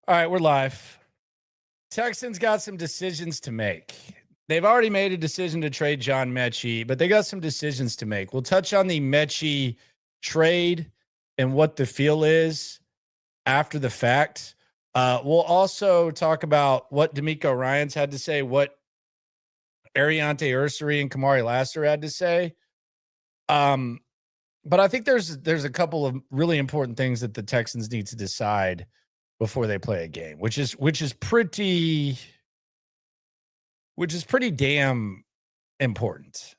All right, we're live. Texans got some decisions to make. They've already made a decision to trade John Metchie, but they got some decisions to make. We'll touch on the Metchie trade and what the feel is after the fact. We'll also talk about what D'Amico Ryans had to say, what Ariante Ursary and Kamari Lassiter had to say. But I think there's a couple of really important things that the Texans need to decide before they play a game, which is pretty damn important.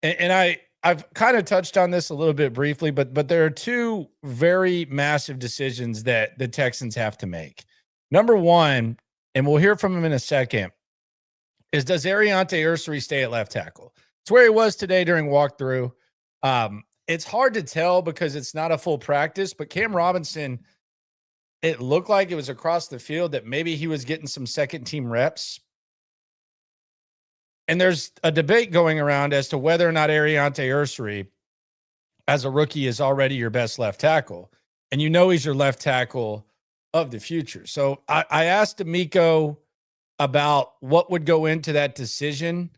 And I've kind of touched on this a little bit briefly, but there are two very massive decisions that the Texans have to make. Number one, and we'll hear from him in a second, is does Ariante Ursary stay at left tackle? It's where he was today during walkthrough. It's hard to tell because it's not a full practice, but Cam Robinson, it looked like it was across the field that maybe he was getting some second team reps. And there's a debate going around as to whether or not Ariante Ursary, as a rookie, is already your best left tackle. And you know he's your left tackle of the future. So I asked D'Amico about what would go into that decision,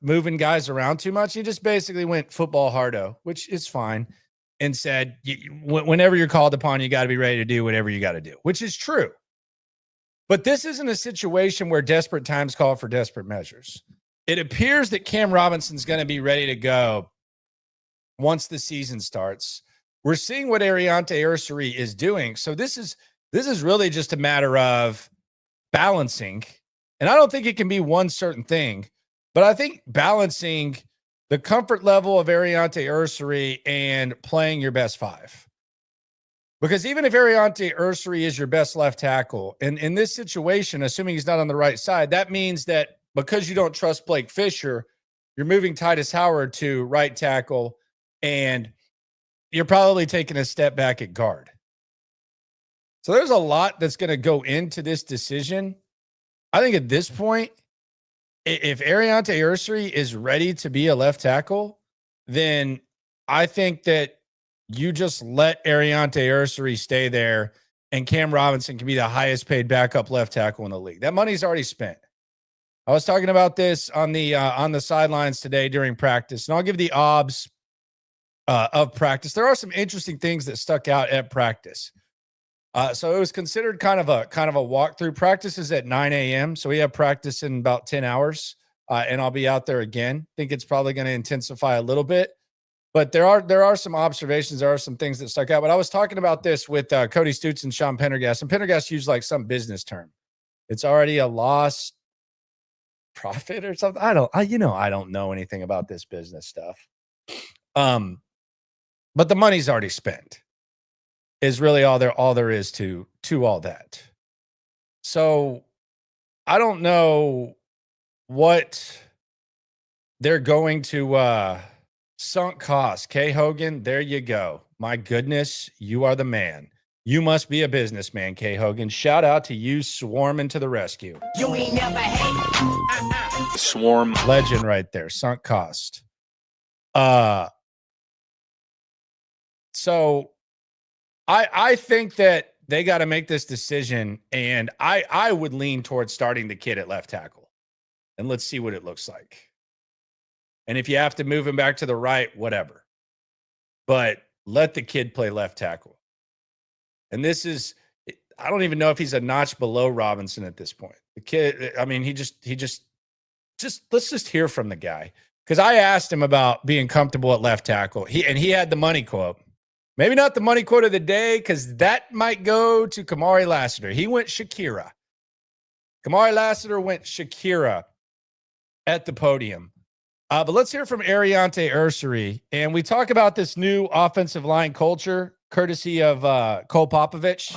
moving guys around too much. He just basically went football hardo, which is fine, and said, whenever you're called upon, you got to be ready to do whatever you got to do, which is true. But this isn't a situation where desperate times call for desperate measures. It appears that Cam Robinson's going to be ready to go once the season starts. We're seeing what Ariante Ursary is doing. So this is really just a matter of balancing. And I don't think it can be one certain thing, but I think balancing the comfort level of Ariante Ursary and playing your best five. Because even if Ariante Ursary is your best left tackle, and in this situation, assuming he's not on the right side, that means that because you don't trust Blake Fisher, you're moving Titus Howard to right tackle, and you're probably taking a step back at guard. So there's a lot that's going to go into this decision. I think at this point, if Ariante Ursary is ready to be a left tackle, then I think that you just let Ariante Ursary stay there, and Cam Robinson can be the highest paid backup left tackle in the league. That money's already spent. I was talking about this on the sidelines today during practice, and I'll give the obs of practice. There are some interesting things that stuck out at practice. So it was considered kind of a walkthrough. Practice is at 9 a.m., so we have practice in about 10 hours, and I'll be out there again. I think it's probably going to intensify a little bit. But there are some observations. There are some things that stuck out. But I was talking about this with Cody Stutz and Sean Pendergast. And Pendergast used like some business term. It's already a lost profit or something. I don't know anything about this business stuff. But the money's already spent. Is really all there is to all that. So I don't know what they're going to sunk cost. K. Hogan, there you go. My goodness, you are the man. You must be a businessman, K. Hogan. Shout out to you swarming to the rescue. You ain't never hate. Swarm. Legend right there. Sunk cost. So I think that they got to make this decision, and I would lean towards starting the kid at left tackle. And let's see what it looks like. And if you have to move him back to the right, whatever. But let the kid play left tackle. And this is, I don't even know if he's a notch below Robinson at this point. The kid, I mean, he just let's just hear from the guy. Because I asked him about being comfortable at left tackle. He had the money quote. Maybe not the money quote of the day, because that might go to Kamari Lassiter. He went Shakira. Kamari Lassiter went Shakira at the podium. But let's hear from Ariante Ursary. And we talk about this new offensive line culture, courtesy of Cole Popovich.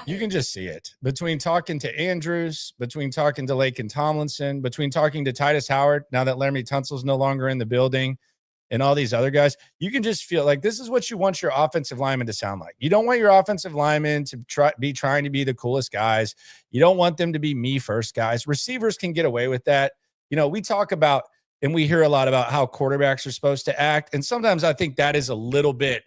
You can just see it. Between talking to Andrews, between talking to Laken Tomlinson, between talking to Titus Howard, now that Laramie Tunsil's no longer in the building, and all these other guys, you can just feel like this is what you want your offensive linemen to sound like. You don't want your offensive linemen to trying to be the coolest guys. You don't want them to be me first guys. Receivers can get away with that. You know, we talk about, and we hear a lot about how quarterbacks are supposed to act. And sometimes I think that is a little bit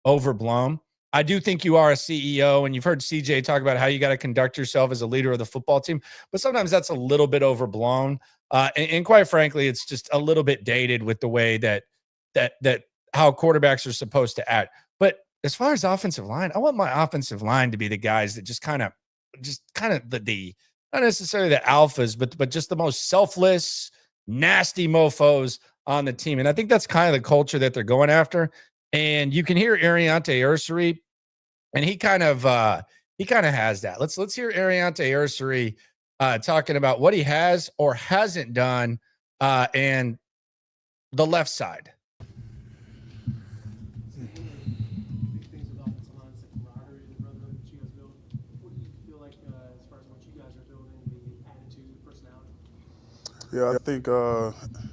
overblown. I do think you are a CEO, and you've heard CJ talk about how you got to conduct yourself as a leader of the football team, but sometimes that's a little bit overblown. And quite frankly, it's just a little bit dated with the way that how quarterbacks are supposed to act. But as far as offensive line, I want my offensive line to be the guys that just kind of the not necessarily the alphas, but just the most selfless, nasty mofos on the team. And I think that's kind of the culture that they're going after. And you can hear Ariante Ursary, and he kind of has that. Let's hear Ariante Ursary talking about what he has or hasn't done and the left side. Big things with offensive line, it's like camaraderie, the brotherhood that you guys build. What do you feel like as far as what you guys are building, the attitude, the personality? Yeah, I think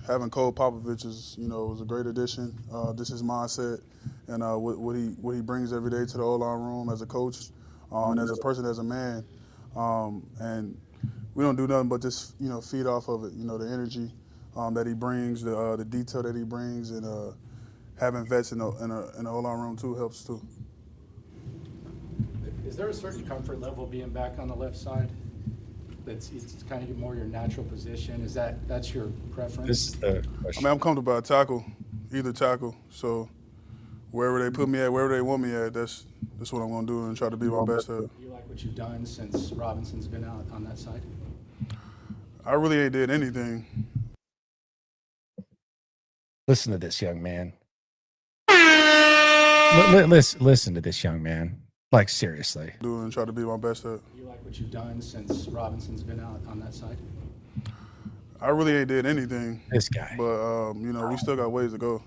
having Cole Popovich is a great addition. This is mindset and what he brings every day to the O-line room as a coach and as a person, as a man. And we don't do nothing but just feed off of it. The energy that he brings, the detail that he brings, and having vets in the O-line room too helps too. Is there a certain comfort level being back on the left side? It's kind of more your natural position. That's your preference? This is the I question. mean, I'm comfortable at tackle, either tackle. So wherever they put me at, wherever they want me at, that's what I'm going to do and try to be my best at. Do you like what you've done since Robinson's been out on that side? I really ain't did anything. Listen to this young man. Listen to this young man. Like, seriously. Do and try to be my best at. Do you like what you've done since Robinson's been out on that side? I really ain't did anything, This guy. but we still got ways to go.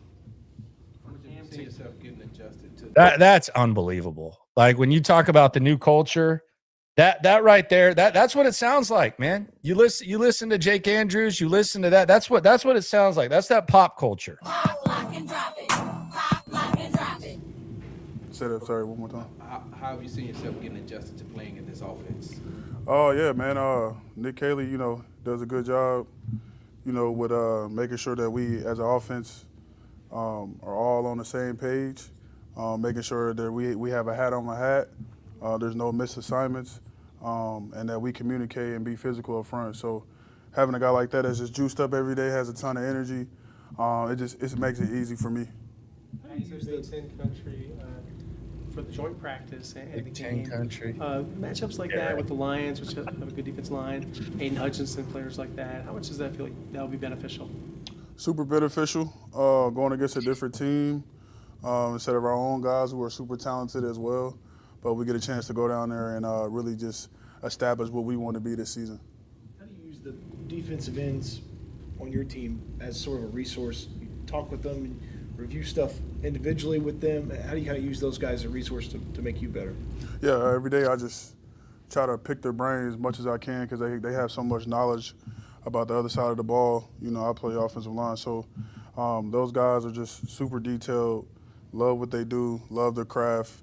You see yourself getting adjusted to That's unbelievable. Like, when you talk about the new culture, that right there, that's what it sounds like, man. You listen to Jake Andrews, you listen to that. That's what it sounds like. That's that pop culture. Pop, lock, and drop it. Pop, lock, and drop it. Say that, sorry, one more time. how have you seen yourself getting adjusted to playing in this offense? Oh yeah, man. Nick Caley, does a good job, with making sure that we as an offense are all on the same page, making sure that we have a hat on my hat. There's no missed assignments, and that we communicate and be physical up front. So having a guy like that that's just juiced up every day, has a ton of energy, it makes it easy for me. How do you use the Big Ten country for the joint practice and the Big Ten game? country. Matchups like that with the Lions, which have a good defense line, Aiden Hutchinson, players like that. How much does that feel like that would be beneficial? Super beneficial, going against a different team instead of our own guys who are super talented as well. But we get a chance to go down there and really just establish what we want to be this season. How do you use the defensive ends on your team as sort of a resource? You talk with them and review stuff individually with them. How do you use those guys as a resource to make you better? Yeah, every day I just try to pick their brains as much as I can because they have so much knowledge about the other side of the ball. I play offensive line, so those guys are just super detailed, love what they do, love their craft,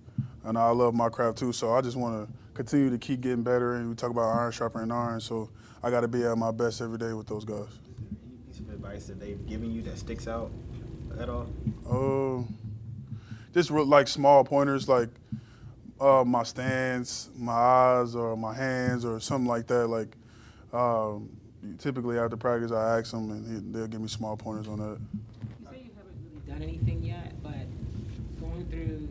and I love my craft too. So I just want to continue to keep getting better, and we talk about iron sharpening iron, so I got to be at my best every day with those guys. Any piece of advice that they've given you that sticks out at all? Just like small pointers, like my stance, my eyes, or my hands, or something like that. Like typically after practice, I ask them, and they'll give me small pointers on that. You say you haven't really done anything yet, but going through,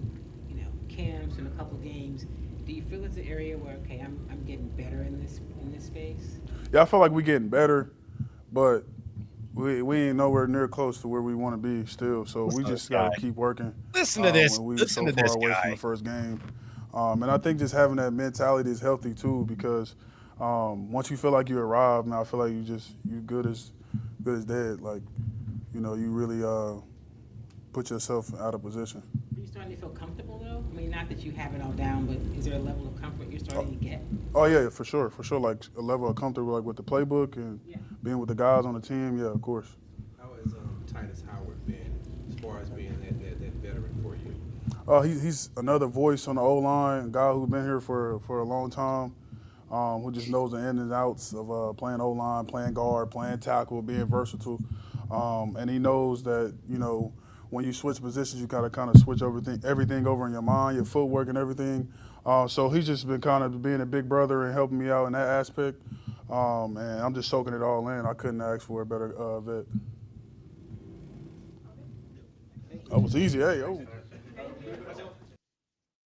camps and a couple games, do you feel it's an area where I'm getting better in this space? Yeah, I feel like we're getting better, but we ain't nowhere near close to where we want to be still. So we just got to keep working. Listen to this. When we Listen so to this far away guy. from the first game, and I think just having that mentality is healthy too because once you feel like you arrived, man, I feel like you good as dead. Like you really put yourself out of position. Are you starting to feel comfortable though? I mean, not that you have it all down, but is there a level of comfort you're starting to get? Oh yeah, for sure. Like a level of comfort like with the playbook and being with the guys on the team. Yeah, of course. How has Titus Howard been as far as being that veteran for you? He's another voice on the O-line, a guy who's been here for a long time, who just knows the ins and outs of playing O-line, playing guard, playing tackle, being versatile. And he knows that, when you switch positions, you gotta kind of switch everything over in your mind, your footwork and everything. So he's just been kind of being a big brother and helping me out in that aspect. And I'm just soaking it all in. I couldn't ask for a better vet. That was easy. Hey, oh.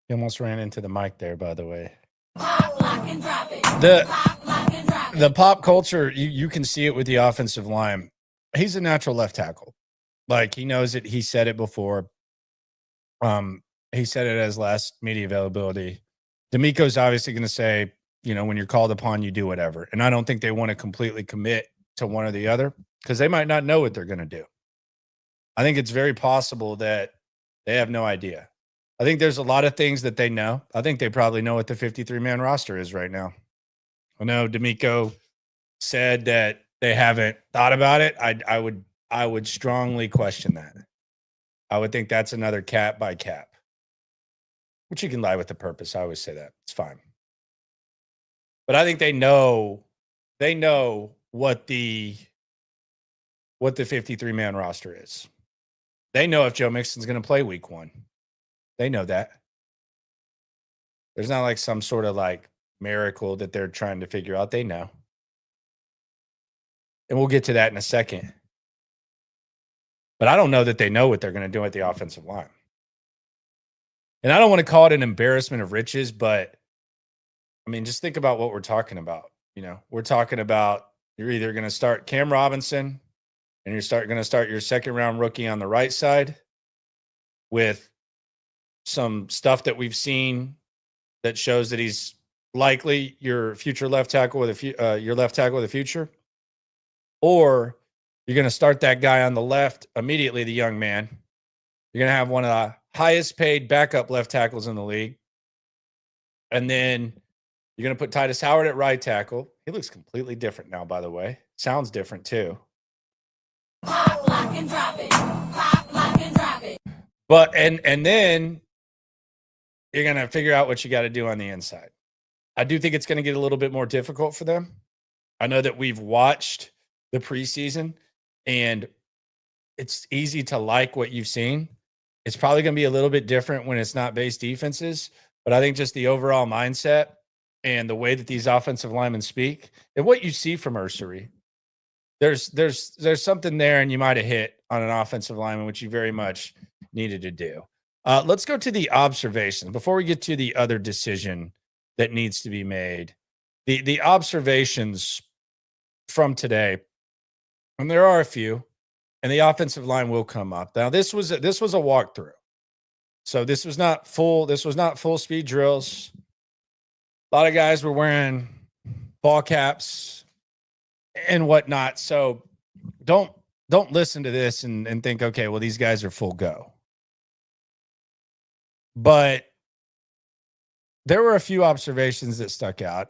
He almost ran into the mic there, by the way. Pop, lock, and drop it. The Pop, lock, and drop it. the pop culture, you can see it with the offensive line. He's a natural left tackle. Like, he knows it. He said it before. He said it as last media availability. D'Amico's obviously going to say, when you're called upon, you do whatever. And I don't think they want to completely commit to one or the other because they might not know what they're going to do. I think it's very possible that they have no idea. I think there's a lot of things that they know. I think they probably know what the 53-man roster is right now. I know D'Amico said that they haven't thought about it. I would strongly question that. I would think that's another cap by cap, which you can lie with the purpose. I always say that. It's fine. But I think they know what the 53-man roster is. They know if Joe Mixon's going to play week 1. They know that. There's not like some sort of like miracle that they're trying to figure out. They know. And we'll get to that in a second. But I don't know that they know what they're going to do at the offensive line. And I don't want to call it an embarrassment of riches, but I mean, just think about what we're talking about. We're talking about you're either going to start Cam Robinson and you're going to start your second round rookie on the right side with some stuff that we've seen that shows that he's likely your future left tackle with your left tackle of the future, or you're going to start that guy on the left immediately, the young man. You're going to have one of the highest paid backup left tackles in the league, and then you're going to put Titus Howard at right tackle. He looks completely different now, by the way. Sounds different too. Pop, lock, and drop it. Pop, lock, and drop it. But and then you're going to figure out what you got to do on the inside. I do think it's going to get a little bit more difficult for them. I know that we've watched the preseason and it's easy to like what you've seen. It's probably going to be a little bit different when it's not base defenses, but I think just the overall mindset and the way that these offensive linemen speak and what you see from Ursery, there's something there, and you might have hit on an offensive lineman, which you very much needed to do. Let's go to the observations before we get to the other decision that needs to be made. The observations from today, and there are a few, and the offensive line will come up. Now, this was a walkthrough, so this was not full speed drills. A lot of guys were wearing ball caps and whatnot. So don't listen to this and think, okay, well, these guys are full go. But there were a few observations that stuck out.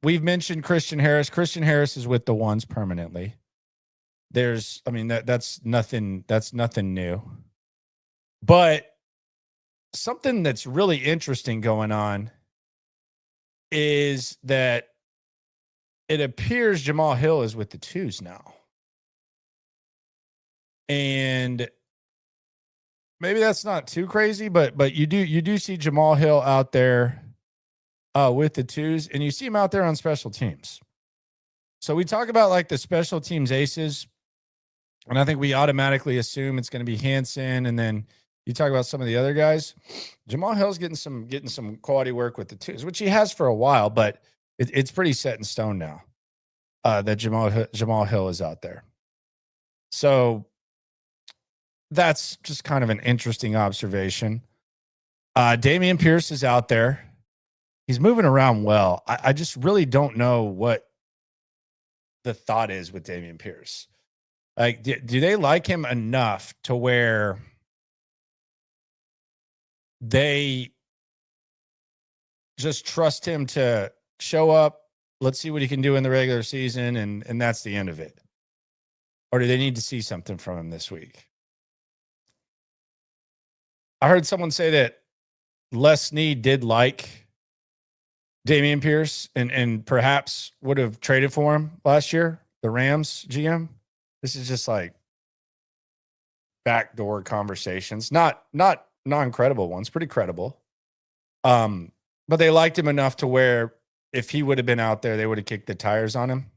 We've mentioned Christian Harris. Christian Harris is with the ones permanently. That's nothing new. But something that's really interesting going on is that it appears Jamal Hill is with the twos now. And maybe that's not too crazy, but you do see Jamal Hill out there with the twos, and you see him out there on special teams. So we talk about like the special teams aces, and I think we automatically assume it's going to be Hansen, and then you talk about some of the other guys. Jamal Hill's getting some quality work with the twos, which he has for a while, but it's pretty set in stone now that Jamal Hill is out there. So that's just kind of an interesting observation. Dameon Pierce is out there. He's moving around well. I just really don't know what the thought is with Dameon Pierce. Like, do they like him enough to where they just trust him to show up? Let's see what he can do in the regular season, and that's the end of it. Or do they need to see something from him this week? I heard someone say that Les Snead did like Dameon Pierce and perhaps would have traded for him last year, the Rams GM. This is just like, backdoor conversations, not non-credible ones, pretty credible. But they liked him enough to where if he would have been out there, they would have kicked the tires on him,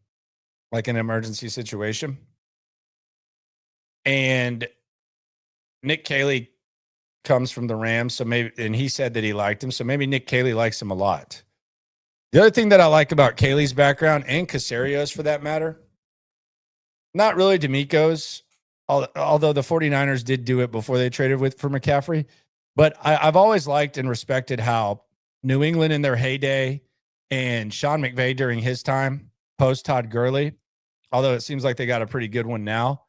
like an emergency situation. And Nick Caley comes from the Rams, so maybe, and he said that he liked him, so maybe Nick Caley likes him a lot. The other thing that I like about Caley's background, and Casario's for that matter, not really D'Amico's, although the 49ers did do it before they traded for McCaffrey. But I've always liked and respected how New England in their heyday and Sean McVay during his time, post Todd Gurley, although it seems like they got a pretty good one now,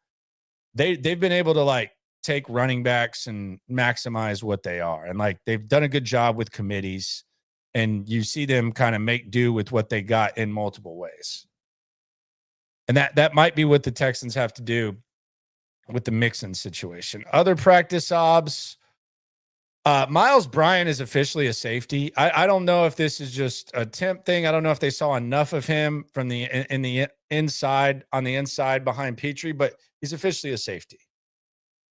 they've been able to like take running backs and maximize what they are. And like they've done a good job with committees, and you see them kind of make do with what they got in multiple ways. And that might be what the Texans have to do with the Mixon situation. Other practice obs, Miles Bryant is officially a safety. I don't know if this is just a temp thing. I don't know if they saw enough of him from the inside, on the inside behind Petrie, but he's officially a safety.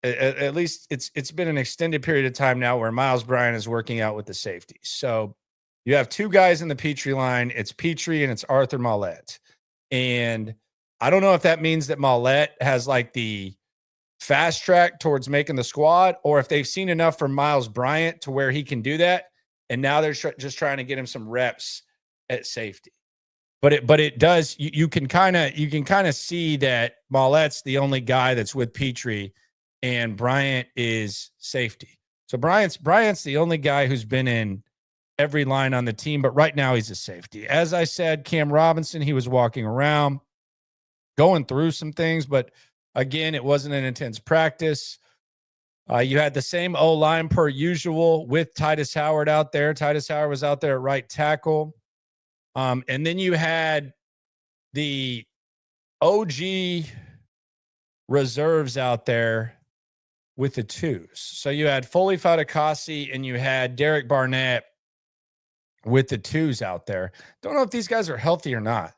At least it's been an extended period of time now where Miles Bryant is working out with the safety. So you have two guys in the Petrie line. It's Petrie and it's Arthur Mollett. And I don't know if that means that Mollett has like the fast track towards making the squad, or if they've seen enough from Miles Bryant to where he can do that. And now they're just trying to get him some reps at safety. But it does, you can kind of see that Mollett's the only guy that's with Petrie and Bryant is safety. So Bryant's the only guy who's been in every line on the team, but right now he's a safety. As I said, Cam Robinson, he was walking around, going through some things, but again, it wasn't an intense practice. You had the same O-line per usual with Titus Howard out there. Titus Howard was out there at right tackle. And then you had the OG reserves out there with the twos. So you had Foley Fatukasi and you had Derek Barnett with the twos out there. Don't know if these guys are healthy or not.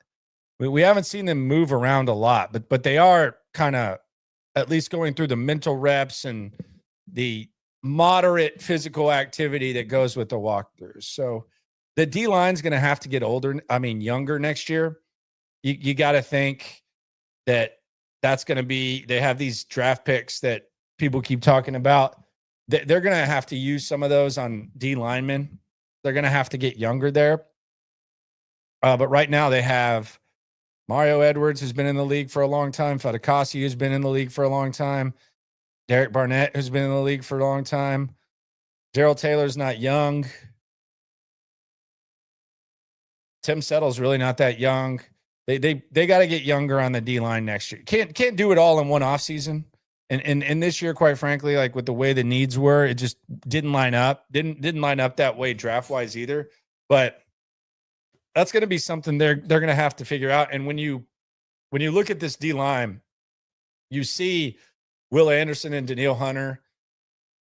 We haven't seen them move around a lot, but they are kind of at least going through the mental reps and the moderate physical activity that goes with the walkthroughs. So the D-line's going to have to get younger next year. You got to think that that's going to be, they have these draft picks that people keep talking about. They're going to have to use some of those on D linemen. They're going to have to get younger there. But right now they have Mario Edwards, who's been in the league for a long time. Fatukasi, who's been in the league for a long time. Derek Barnett, who's been in the league for a long time. Gerald Taylor's not young. Tim Settle's really not that young. They got to get younger on the D-line next year. Can't do it all in one offseason. And this year, quite frankly, like with the way the needs were, it just didn't line up. Didn't line up that way draft-wise either. But that's going to be something they're going to have to figure out. And when you look at this D-line, you see Will Anderson and Danielle Hunter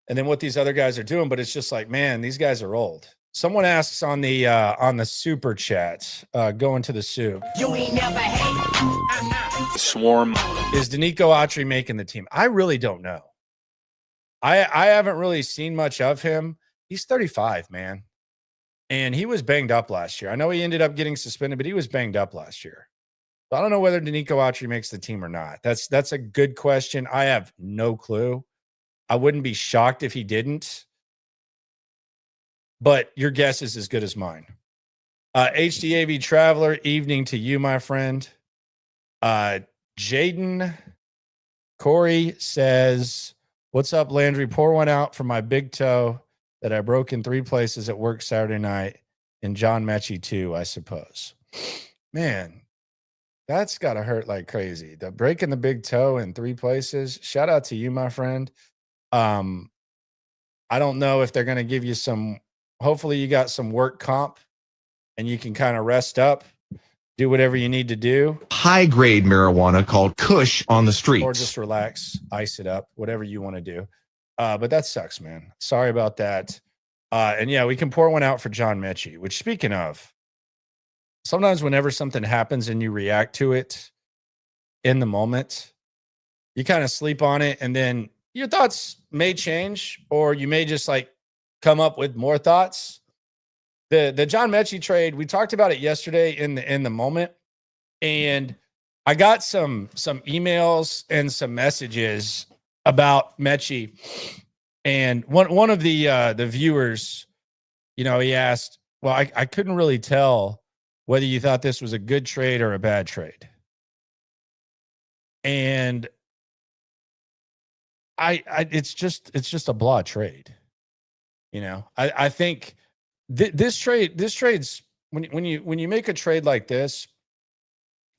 and then what these other guys are doing, but it's just like, man, these guys are old. Someone asks on the super chat, going to the soup. You ain't never hate. Swarm. Is Danico Autry making the team? I really don't know. I haven't really seen much of him. He's 35, man. And he was banged up last year. I know he ended up getting suspended, but he was banged up last year. So I don't know whether Danico Autry makes the team or not. That's a good question. I have no clue. I wouldn't be shocked if he didn't. But your guess is as good as mine. HDAV Traveler, evening to you, my friend. Jaden Corey says, what's up, Landry? Pour one out for my big toe that I broke in 3 places at work Saturday night, and John Metchie too, I suppose. Man, that's got to hurt like crazy. The breaking the big toe in 3 places. Shout out to you, my friend. I don't know if they're going to give you some. Hopefully you got some work comp and you can kind of rest up, do whatever you need to do. High-grade marijuana called Kush on the streets. Or just relax, ice it up, whatever you want to do. But that sucks, man. Sorry about that. And yeah, we can pour one out for John Metchie, which, speaking of, sometimes whenever something happens and you react to it in the moment, you kind of sleep on it. And then your thoughts may change, or you may just like come up with more thoughts. The John Metchie trade, we talked about it yesterday in the moment, and I got some emails and some messages about Metchie, and one of the viewers, you know, he asked, well, I couldn't really tell whether you thought this was a good trade or a bad trade. And it's just a blah trade. You know, I think this trade's when you make a trade like this,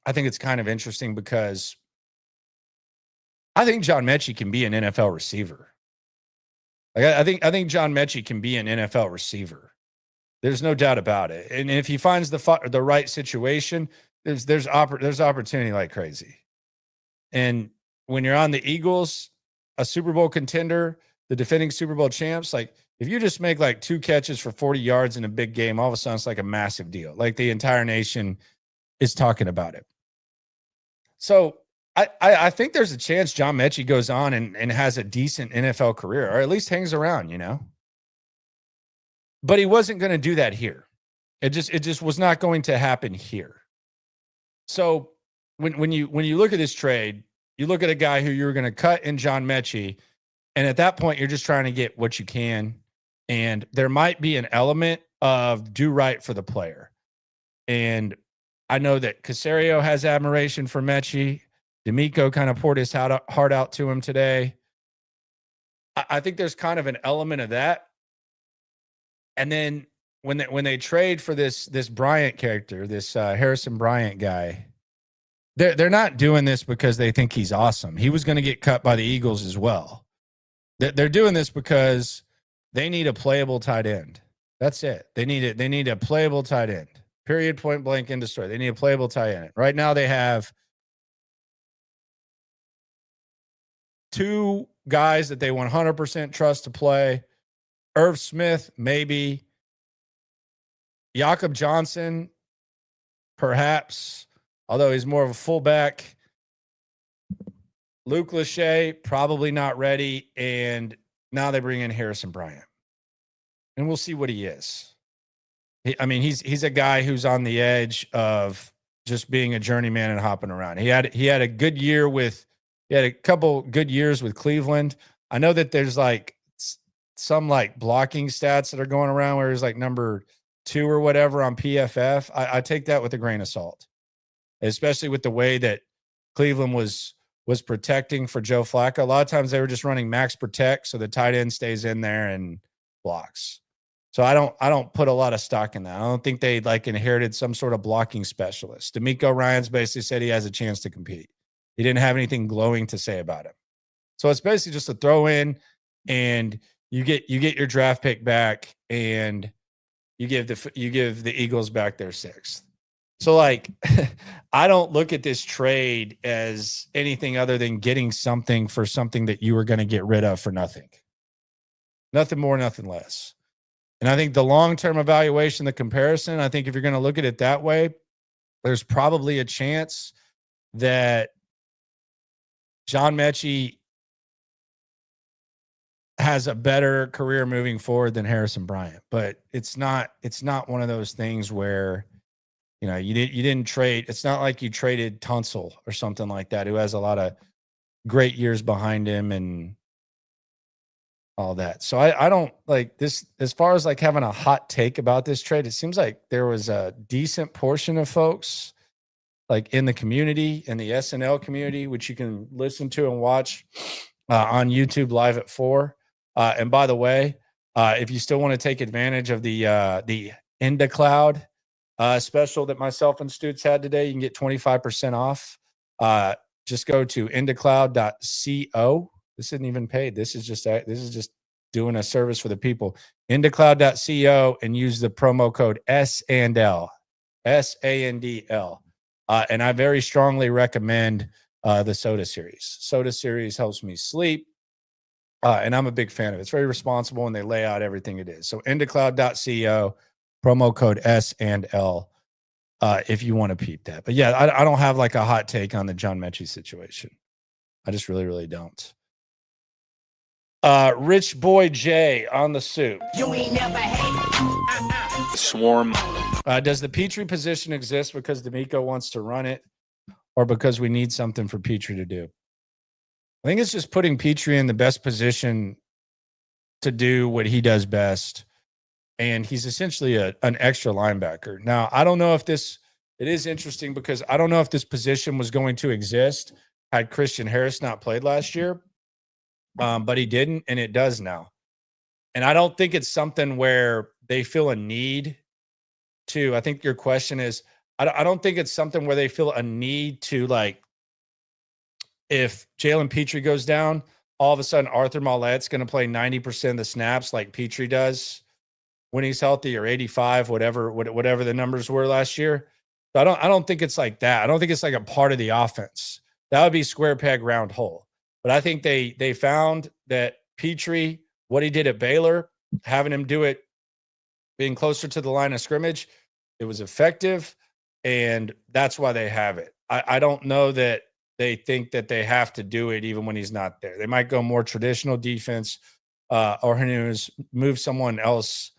I think it's kind of interesting because I think John Metchie can be an NFL receiver. Like I think John Metchie can be an NFL receiver. There's no doubt about it. And if he finds the right situation, there's opportunity like crazy. And when you're on the Eagles, a Super Bowl contender, the defending Super Bowl champs, like if you just make like 2 catches for 40 yards in a big game, all of a sudden it's like a massive deal. Like the entire nation is talking about it. So I think there's a chance John Metchie goes on and has a decent NFL career, or at least hangs around, you know. But he wasn't going to do that here. It just was not going to happen here. So when you look at this trade, you look at a guy who you're going to cut in John Metchie, and at that point you're just trying to get what you can, and there might be an element of do right for the player. And I know that Caserio has admiration for Metchie. D'Amico kind of poured his heart out to him today. I think there's kind of an element of that. And then when they trade for this Bryant character, this Harrison Bryant guy, they're not doing this because they think he's awesome. He was going to get cut by the Eagles as well. They're doing this because they need a playable tight end. That's it. They need a playable tight end. Period, point blank, end of story. They need a playable tight end. Right now they have 2 guys that they 100% trust to play. Irv Smith, maybe. Jakob Johnson, perhaps, although he's more of a fullback. Luke Lachey, probably not ready. And now they bring in Harrison Bryant. And we'll see what he is. He's a guy who's on the edge of just being a journeyman and hopping around. He had a good year he had a couple good years with Cleveland. I know that there's like some like blocking stats that are going around where he's like number 2 or whatever on PFF. I take that with a grain of salt, especially with the way that Cleveland was protecting for Joe Flacco. A lot of times they were just running max protect, so the tight end stays in there and blocks. So I don't put a lot of stock in that. I don't think they like inherited some sort of blocking specialist. D'Amico Ryans basically said he has a chance to compete. He didn't have anything glowing to say about him. So it's basically just a throw in, and you get your draft pick back, and you give the Eagles back their 6th. So like I don't look at this trade as anything other than getting something for something that you were going to get rid of for nothing. Nothing more, nothing less. And I think the long-term evaluation, the comparison, I think if you're going to look at it that way, there's probably a chance that John Metchie has a better career moving forward than Harrison Bryant. But it's not one of those things where, you know, you didn't trade. It's not like you traded Tunsil or something like that, who has a lot of great years behind him and all that. So I don't like this as far as like having a hot take about this trade. It seems like there was a decent portion of folks like in the community, in the SNL community, which you can listen to and watch on YouTube live at 4. And by the way, if you still want to take advantage of the IndaCloud special that myself and Stutz had today, you can get 25% off. Just go to indacloud.co. This isn't even paid. This is just doing a service for the people. Indacloud.co and use the promo code SANDL, SANDL. And I very strongly recommend the Soda Series. Soda Series helps me sleep, and I'm a big fan of it. It's very responsible, and they lay out everything it is. So indacloud.co, promo code SANDL, if you want to peep that. But yeah, I don't have like a hot take on the John Metchie situation. I just really, really don't. Rich Boy J on the soup. Swarm. Does the Petrie position exist because D'Amico wants to run it or because we need something for Petrie to do? I think it's just putting Petrie in the best position to do what he does best. And he's essentially an extra linebacker. Now, I don't know if it is interesting because I don't know if this position was going to exist had Christian Harris not played last year, but he didn't, and it does now. And I don't think it's something where they feel a need to, I think your question is, I don't think it's something where they feel a need to, like, if Jalen Petrie goes down, all of a sudden Arthur Maulet's going to play 90% of the snaps like Petrie does when he's healthy, or 85, whatever the numbers were last year. So I don't think it's like that. I don't think it's like a part of the offense. That would be square peg round hole. But I think they found that Petrie, what he did at Baylor, having him do it, being closer to the line of scrimmage, it was effective, and that's why they have it. I don't know that they think that they have to do it even when he's not there. They might go more traditional defense, or move someone else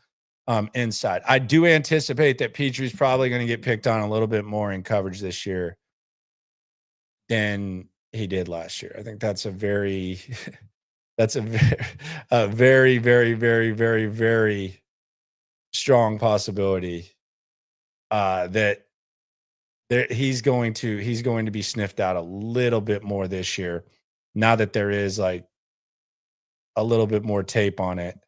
inside. I do anticipate that Petrie's probably going to get picked on a little bit more in coverage this year than he did last year. I think that's a very, very, very, very, very, very strong possibility that he's going to be sniffed out a little bit more this year. Now that there is like a little bit more tape on it,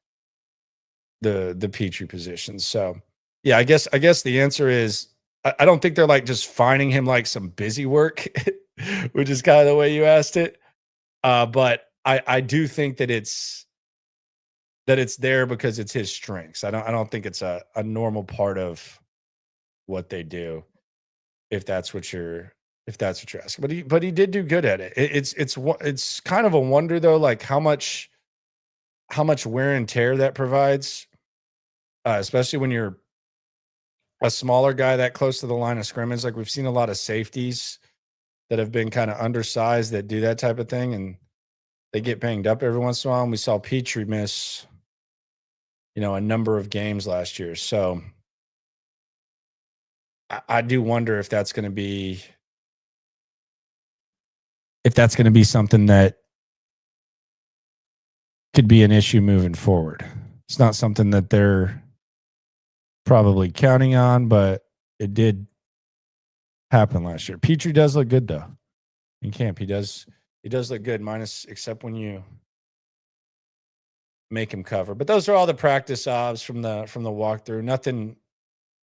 the Petrie position. So yeah, I guess the answer is I don't think they're like just finding him like some busy work, which is kind of the way you asked it. But I do think that it's there because it's his strengths. I don't think it's a normal part of what they do, if that's what you're asking. But he did do good at it. It's kind of a wonder though, like how much wear and tear that provides, especially when you're a smaller guy that close to the line of scrimmage. Like we've seen a lot of safeties that have been kind of undersized that do that type of thing, and they get banged up every once in a while. And we saw Petrie miss, a number of games last year. So I do wonder if that's going to be something that could be an issue moving forward. It's not something that they're probably counting on, but it did happen last year. Petrie does look good though in camp. He does look good, except when you make him cover. But those are all the practice obs from the walkthrough.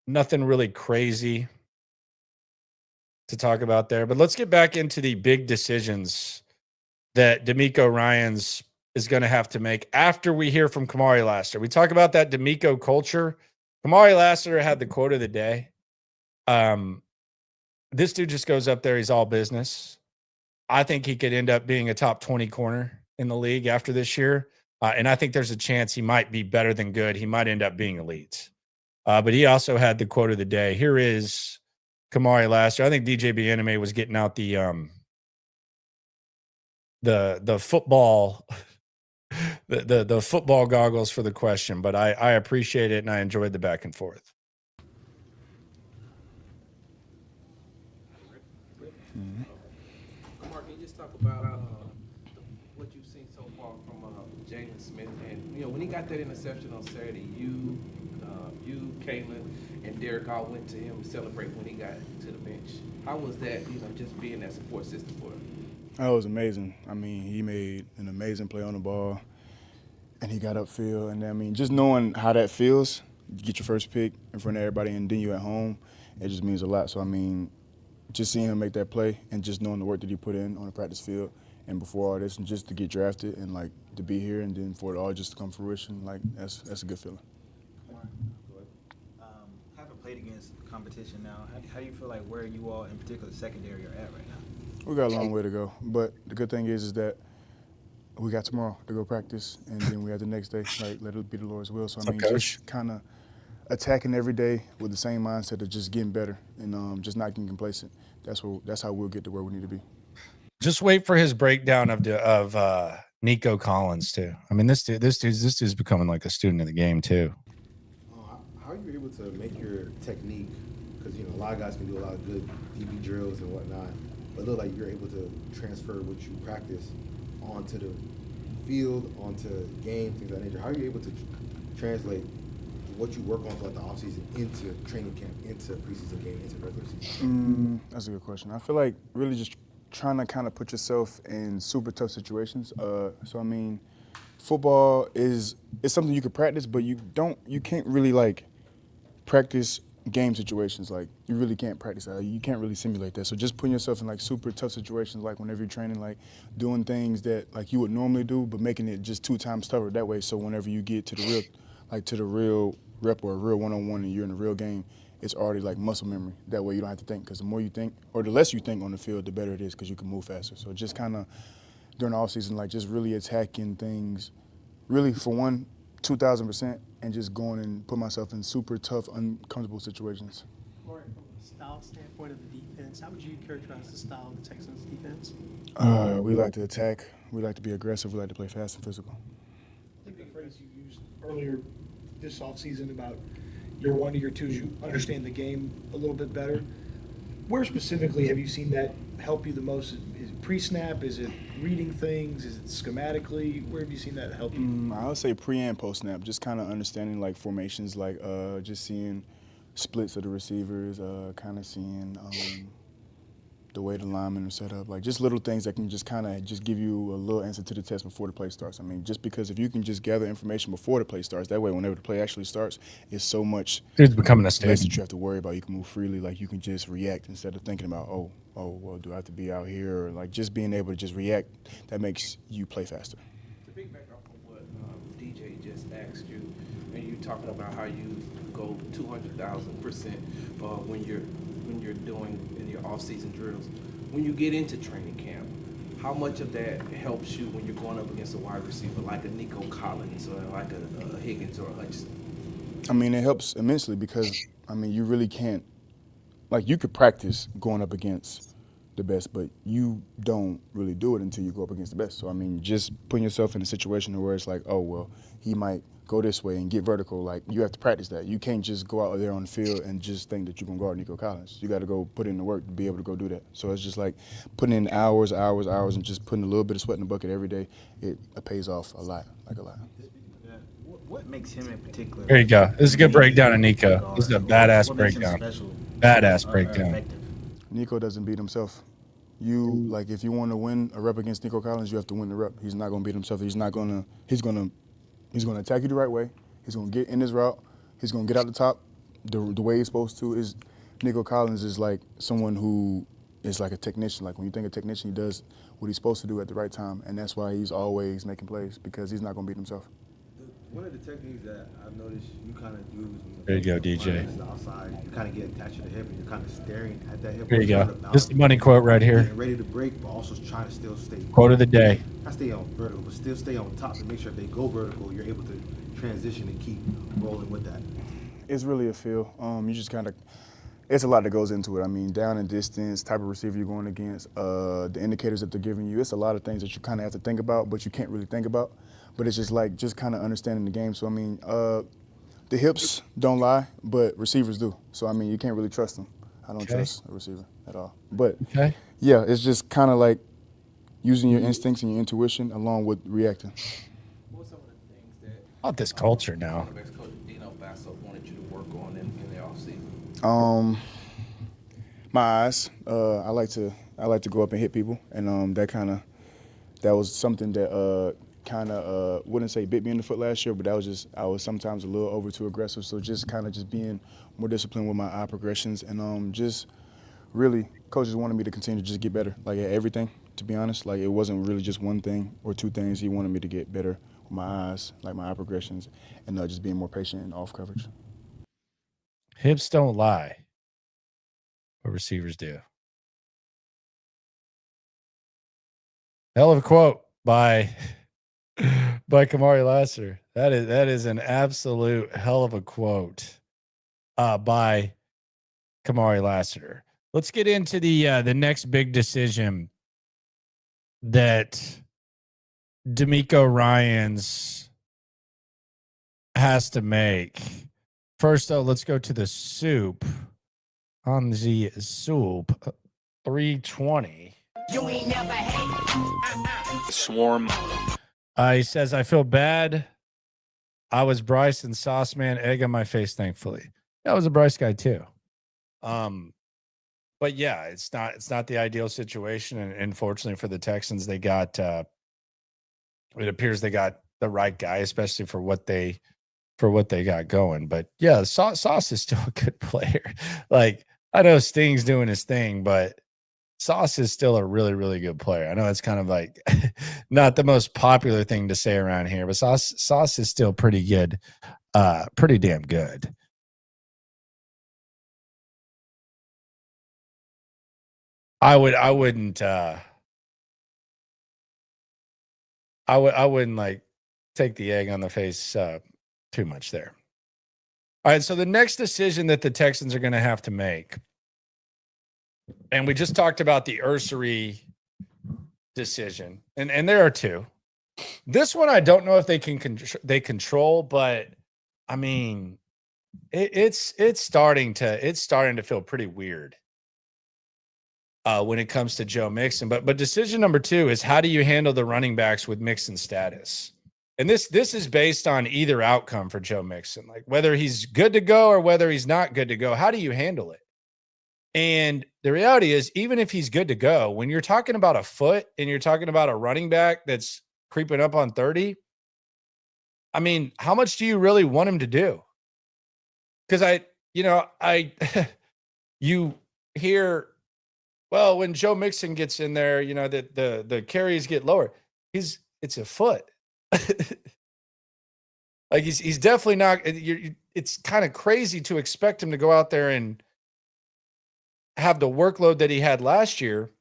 Nothing really crazy to talk about there. But let's get back into the big decisions that D'Amico Ryans is going to have to make after we hear from Kamari Lassiter. We talk about that D'Amico culture. Kamari Lassiter had the quote of the day. This dude just goes up there. He's all business. I think he could end up being a top 20 corner in the league after this year. And I think there's a chance he might be better than good. He might end up being elite. But he also had the quote of the day. Here is Kamari Lassiter. I think DJ Bieneme was getting out the football the football goggles for the question, but I appreciate it and I enjoyed the back and forth. Mark, can you just talk about what you've seen so far from Jalen Smith? And when he got that interception on Saturday, you, Kalen, and Derek all went to him to celebrate when he got to the bench. How was that? Just being that support system for him. That was amazing. I mean, he made an amazing play on the ball, and he got upfield. And, I mean, just knowing how that feels, you get your first pick in front of everybody and then you at home, it just means a lot. So, I mean, just seeing him make that play and just knowing the work that he put in on the practice field and before all this, and just to get drafted and, like, to be here and then for it all just to come to fruition, like, that's a good feeling. Having played against competition now, how do you feel like where you all, in particular the secondary, are at right now? We got a long way to go, but the good thing is that we got tomorrow to go practice, and then we have the next day. Like, let it be the Lord's will. So I mean, just kind of attacking every day with the same mindset of just getting better and just not getting complacent. That's how we'll get to where we need to be. Just wait for his breakdown of Nico Collins too. I mean, this dude's becoming like a student of the game too. How are you able to make your technique? Because a lot of guys can do a lot of good DB drills and whatnot, but it looks like you're able to transfer what you practice onto the field, onto game, things of that nature. How are you able to translate what you work on throughout the offseason into training camp, into preseason game, into regular season? That's a good question. I feel like really just trying to kind of put yourself in super tough situations. So I mean, football is something you can practice, but you can't really like practice game situations. Like you really can't practice that. You can't really simulate that. So just putting yourself in like super tough situations, like whenever you're training, like doing things that like you would normally do, but making it just 2 times tougher that way. So whenever you get to the real rep or a real one-on-one and you're in a real game, it's already like muscle memory. That way you don't have to think, because the more you think or the less you think on the field, the better it is, because you can move faster. So just kind of during the offseason, like just really attacking things, really for 2,000%, and just going and put myself in super tough, uncomfortable situations. More from a style standpoint of the defense, how would you characterize the style of the Texans defense? We like to attack. We like to be aggressive. We like to play fast and physical. I think the phrase you used earlier this offseason about year 1 to year 2 is you understand the game a little bit better. Where specifically have you seen that help you the most? Is it pre-snap? Is it reading things? Is it schematically? Where have you seen that help you? I would say pre and post snap, just kind of understanding like formations, like just seeing splits of the receivers, kind of seeing the way the linemen are set up, like just little things that can just kind of just give you a little answer to the test before the play starts. I mean, just because if you can just gather information before the play starts, that way whenever the play actually starts, it's so much Dude's becoming a less student. that you have to worry about. You can move freely, like you can just react instead of thinking about, oh, well, do I have to be out here? Or like just being able to just react, that makes you play faster. To piggyback off of what DJ just asked you, and you talking about how you go 200,000% when you're doing in your off-season drills. When you get into training camp, how much of that helps you when you're going up against a wide receiver like a Nico Collins or like a Higgins or a Hutchinson? I mean, it helps immensely because, I mean, you really can't, like you could practice going up against the best, but you don't really do it until you go up against the best. So, I mean, just putting yourself in a situation where it's like, oh, well, he might go this way and get vertical. Like, you have to practice that. You can't just go out there on the field and just think that you're going to guard Nico Collins. You got to go put in the work to be able to go do that. So it's just like putting in hours, and just putting a little bit of sweat in the bucket every day. It pays off a lot, like a lot. What makes him in particular? There you go. This is a good breakdown of Nico. guard? This is a badass What makes him breakdown. special, Badass or breakdown. effective? Nico doesn't beat himself. You, like, if you want to win a rep against Nico Collins, you have to win the rep. He's not going to beat himself. He's going to attack you the right way. He's going to get in his route. He's going to get out the top the way he's supposed to. Is Nico Collins is like someone who is like a technician. Like when you think of technician, he does what he's supposed to do at the right time, and that's why he's always making plays, because he's not going to beat himself. One of the techniques that I've noticed you kind of use when There you go, DJ. is outside, you kind of get attached to the hip and you're kind of staring at that hip. There you trying go. to This is bounce, the money quote right here. getting ready to break, but also trying to still stay. Quote of the day. Not stay on vertical, but still stay on top to make sure if they go vertical, you're able to transition and keep rolling with that. It's really a feel. You just kind of, it's a lot that goes into it. I mean, down and distance, type of receiver you're going against, the indicators that they're giving you. It's a lot of things that you kind of have to think about, but you can't really think about. But it's just like, just kind of understanding the game. So, I mean, the hips don't lie, but receivers do. So, I mean, you can't really trust them. I don't trust a receiver at all. But, yeah, it's just kind of like using your instincts and your intuition along with reacting. What were some of the things that About this culture now. quarterbacks coach Dino Basso wanted you to work on in the offseason? My eyes. I like to go up and hit people, and that was something that wouldn't say bit me in the foot last year, but that was just, I was sometimes a little over too aggressive. So just kind of just being more disciplined with my eye progressions, and just really coaches wanted me to continue to just get better, like at everything. To be honest, like it wasn't really just one thing or two things. He wanted me to get better with my eyes, like my eye progressions, and just being more patient and off coverage. Hips don't lie, but receivers do. Hell of a quote by Kamari Lassiter. That is an absolute hell of a quote by Kamari Lassiter. Let's get into the next big decision that D'Amico Ryans has to make. First, though, let's go to the soup. On the soup, 320. You ain't never hate. Swarm. He says, I feel bad. I was Bryce and Sauce Man, egg on my face, thankfully. I was a Bryce guy too. But yeah, it's not the ideal situation. And unfortunately for the Texans, they got it appears they got the right guy, especially for what they got going. But yeah, Sauce is still a good player. Like, I know Sting's doing his thing, but Sauce is still a really, really good player. I know it's kind of like not the most popular thing to say around here, but Sauce is still pretty good, pretty damn good. I wouldn't like take the egg on the face too much there. All right, so the next decision that the Texans are going to have to make, and we just talked about the Ursery decision, and there are two. This one I don't know if they can control, but I mean, it's starting to feel pretty weird when it comes to Joe Mixon. But decision number 2 is, how do you handle the running backs with Mixon status? And this is based on either outcome for Joe Mixon, like whether he's good to go or whether he's not good to go. How do you handle it? And the reality is, even if he's good to go, when you're talking about a foot and you're talking about a running back that's creeping up on 30, I mean, how much do you really want him to do? Because you hear, well, when Joe Mixon gets in there, that the carries get lower. It's a foot. Like he's definitely not. It's kind of crazy to expect him to go out there and have the workload that he had last year.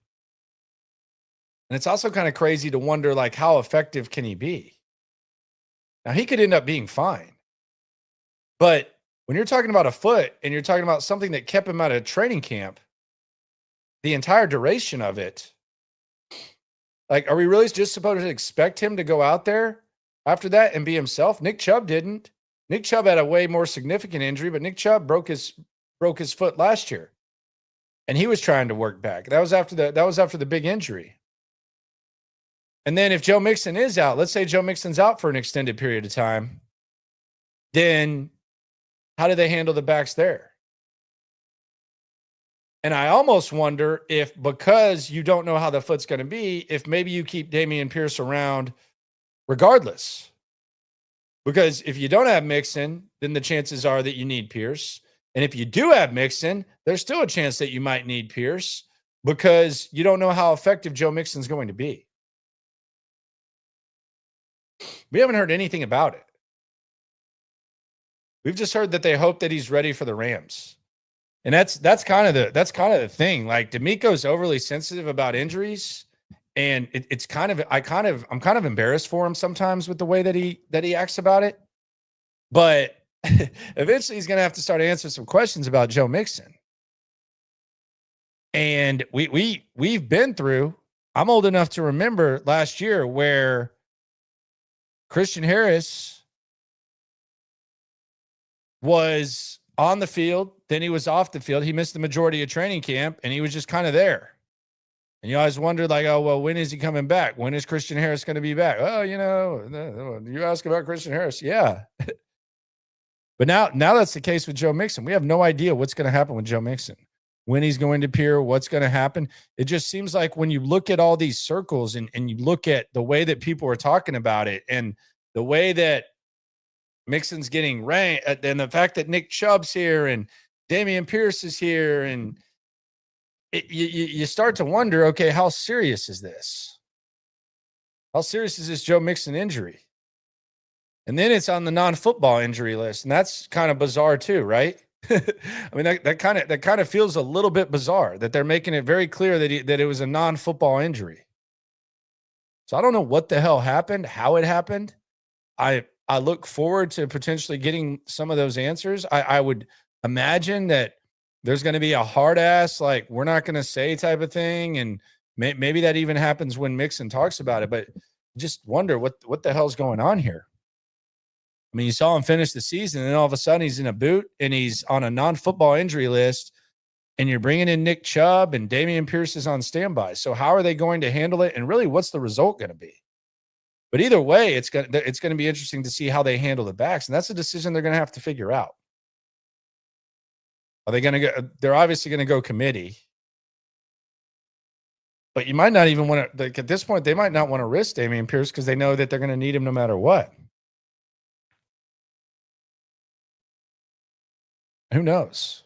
And it's also kind of crazy to wonder, like, how effective can he be? Now, he could end up being fine. But when you're talking about a foot and you're talking about something that kept him out of training camp the entire duration of it, like, are we really just supposed to expect him to go out there after that and be himself? Nick Chubb didn't. Nick Chubb had a way more significant injury, but Nick Chubb broke his foot last year, and he was trying to work back. That was after the big injury. And then if Joe Mixon is out, let's say Joe Mixon's out for an extended period of time, then how do they handle the backs there? And I almost wonder if, because you don't know how the foot's going to be, if maybe you keep Dameon Pierce around regardless. Because if you don't have Mixon, then the chances are that you need Pierce. And if you do have Mixon, there's still a chance that you might need Pierce, because you don't know how effective Joe Mixon's going to be. We haven't heard anything about it. We've just heard that they hope that he's ready for the Rams. And that's kind of the thing. Like, D'Amico's overly sensitive about injuries, and I'm kind of embarrassed for him sometimes with the way that he acts about it. But eventually he's going to have to start answering some questions about Joe Mixon. And we've been through, I'm old enough to remember last year where Christian Harris was on the field, then he was off the field. He missed the majority of training camp, and he was just kind of there. And you always wondered, like, oh, well, when is he coming back? When is Christian Harris going to be back? Oh, you ask about Christian Harris. Yeah. But now that's the case with Joe Mixon. We have no idea what's going to happen with Joe Mixon, when he's going to appear, what's going to happen. It just seems like when you look at all these circles and you look at the way that people are talking about it and the way that Mixon's getting ranked, and the fact that Nick Chubb's here and Dameon Pierce is here, and you start to wonder, okay, how serious is this? How serious is this Joe Mixon injury? And then it's on the non-football injury list, and that's kind of bizarre too, right? I mean, that kind of feels a little bit bizarre that they're making it very clear that it was a non-football injury. So I don't know what the hell happened, how it happened. I look forward to potentially getting some of those answers. I would imagine that there's going to be a hard ass, like, we're not going to say type of thing. And maybe that even happens when Mixon talks about it. But just wonder what the hell's going on here. I mean, you saw him finish the season, and all of a sudden he's in a boot and he's on a non-football injury list, and you're bringing in Nick Chubb and Dameon Pierce is on standby. So how are they going to handle it? And really, what's the result going to be? But either way, it's going to be interesting to see how they handle the backs, and that's a decision they're going to have to figure out. Are they going to go? They're obviously going to go committee, but you might not even want to. Like at this point, they might not want to risk Dameon Pierce because they know that they're going to need him no matter what. Who knows?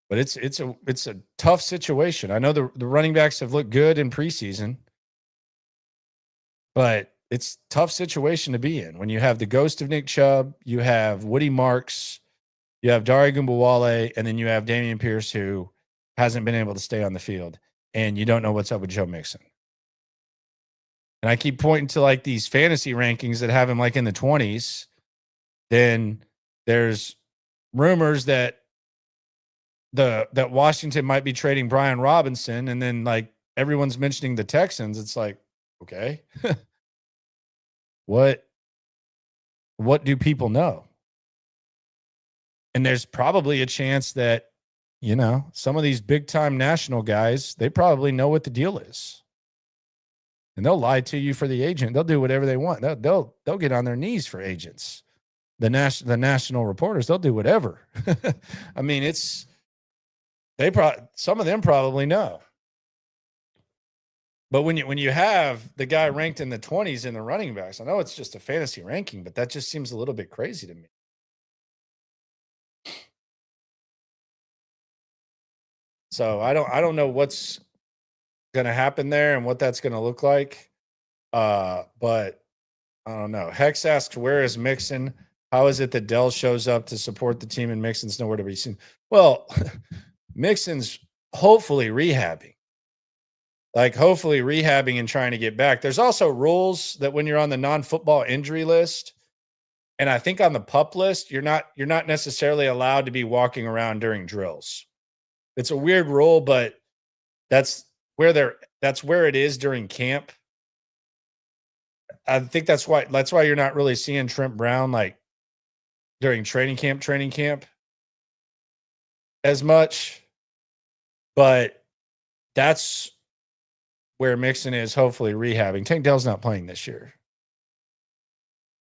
But it's a tough situation. I know the running backs have looked good in preseason, but it's a tough situation to be in when you have the ghost of Nick Chubb, you have Woody Marks, you have Dare Gumbawale, and then you have Dameon Pierce, who hasn't been able to stay on the field, and you don't know what's up with Joe Mixon. And I keep pointing to like these fantasy rankings that have him like in the 20s. Then there's rumors that that Washington might be trading Brian Robinson, and then like everyone's mentioning the Texans. It's like, okay, what do people know? And there's probably a chance that, you know, some of these big time national guys, they probably know what the deal is. And they'll lie to you for the agent. They'll do whatever they want. They'll get on their knees for agents. The national reporters, they'll do whatever. I mean, some of them probably know. But when you have the guy ranked in the 20s in the running backs, I know it's just a fantasy ranking, but that just seems a little bit crazy to me. So I don't know what's going to happen there and what that's going to look like. But I don't know. Hex asks, where is Mixon? How is it that Dell shows up to support the team and Mixon's nowhere to be seen? Well, Mixon's hopefully rehabbing. Like hopefully rehabbing and trying to get back. There's also rules that when you're on the non-football injury list, and I think on the PUP list, you're not necessarily allowed to be walking around during drills. It's a weird rule, but that's where it is during camp. I think that's why you're not really seeing Trent Brown like during training camp as much. But that's where Mixon is hopefully rehabbing. Tank Dell's not playing this year.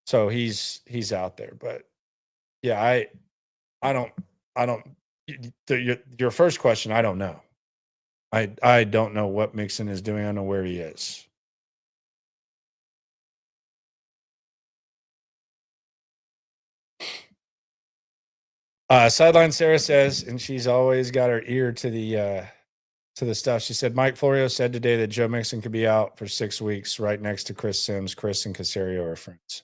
So he's out there. But yeah, I don't your first question, I don't know. I don't know what Mixon is doing. I don't know where he is. Sideline Sarah says, and she's always got her ear to the stuff. She said, Mike Florio said today that Joe Mixon could be out for 6 weeks right next to Chris Sims. Chris and Casario are friends.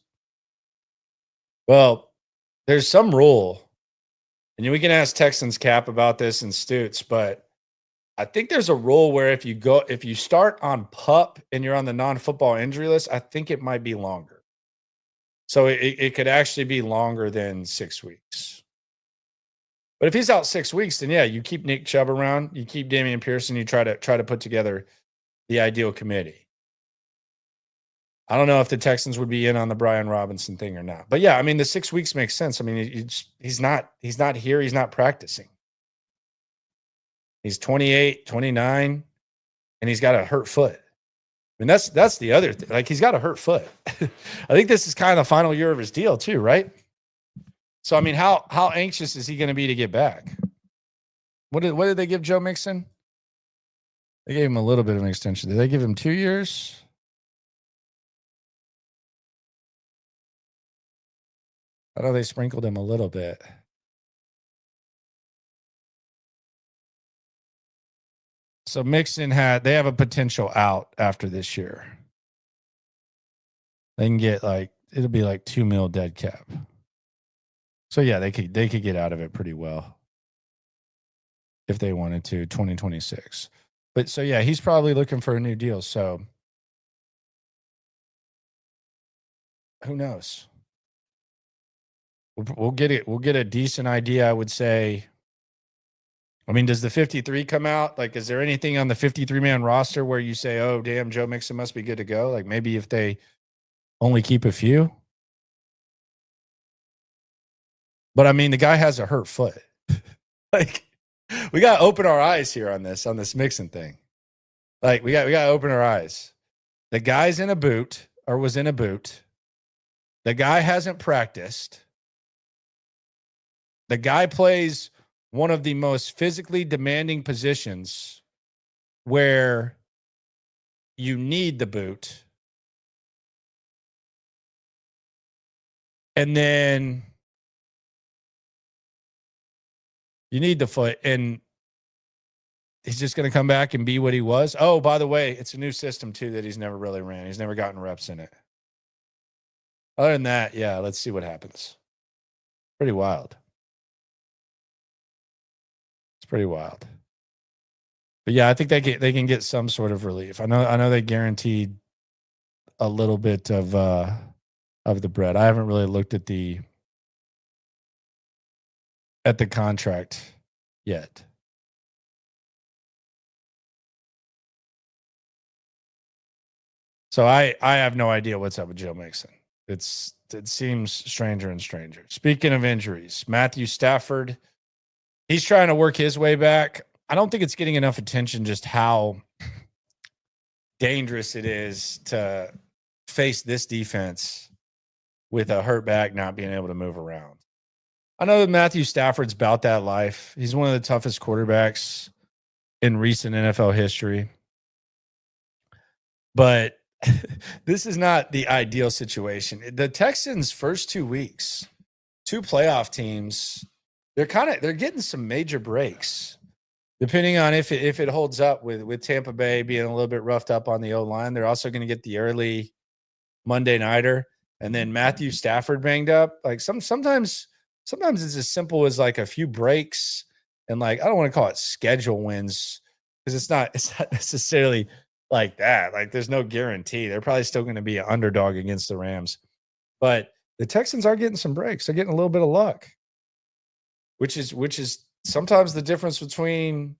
Well, there's some rule, and we can ask Texans Cap about this and Stutz, but I think there's a rule where if you start on PUP and you're on the non-football injury list, I think it might be longer. So it could actually be longer than 6 weeks. But if he's out 6 weeks, then yeah, you keep Nick Chubb around, you keep Dameon Pierce, you try to put together the ideal committee. I don't know if the Texans would be in on the Brian Robinson thing or not. But yeah, I mean, the 6 weeks makes sense. I mean, he's not here, he's not practicing. He's 28, 29, and he's got a hurt foot. I mean, that's the other thing. Like, he's got a hurt foot. I think this is kind of the final year of his deal too, right? So, I mean, how anxious is he going to be to get back? What did they give Joe Mixon? They gave him a little bit of an extension. Did they give him 2 years? I know they sprinkled him a little bit. So Mixon they have a potential out after this year. They can get it'll be like $2 million dead cap. So yeah, they could get out of it pretty well if they wanted to, 2026. But so yeah, he's probably looking for a new deal. So who knows? We'll get it. We'll get a decent idea, I would say, I mean, does the 53 come out? Like, is there anything on the 53-man roster where you say, oh, damn, Joe Mixon must be good to go? Like, maybe if they only keep a few. But, I mean, the guy has a hurt foot. Like, we got to open our eyes here on this Mixon thing. Like, we got to open our eyes. The guy's in a boot or was in a boot. The guy hasn't practiced. The guy plays one of the most physically demanding positions where you need the boot. And then you need the foot. And he's just going to come back and be what he was. Oh, by the way, it's a new system, too, that he's never really ran. He's never gotten reps in it. Other than that, yeah, let's see what happens. Pretty wild. It's pretty wild. But yeah, I think they can get some sort of relief. I know they guaranteed a little bit of the bread. I haven't really looked at the contract yet. So I have no idea what's up with Joe Mixon. It seems stranger and stranger. Speaking of injuries, Matthew Stafford, he's trying to work his way back. I don't think it's getting enough attention just how dangerous it is to face this defense with a hurt back not being able to move around. I know that Matthew Stafford's about that life. He's one of the toughest quarterbacks in recent NFL history. But this is not the ideal situation. The Texans' first 2 weeks, 2 playoff teams, they're getting some major breaks. Depending on if it holds up with Tampa Bay being a little bit roughed up on the O-line, they're also going to get the early Monday nighter, and then Matthew Stafford banged up. Like sometimes it's as simple as like a few breaks, and like I don't want to call it schedule wins because it's not necessarily like that. Like there's no guarantee. They're probably still going to be an underdog against the Rams, but the Texans are getting some breaks. They're getting a little bit of luck, which is sometimes the difference between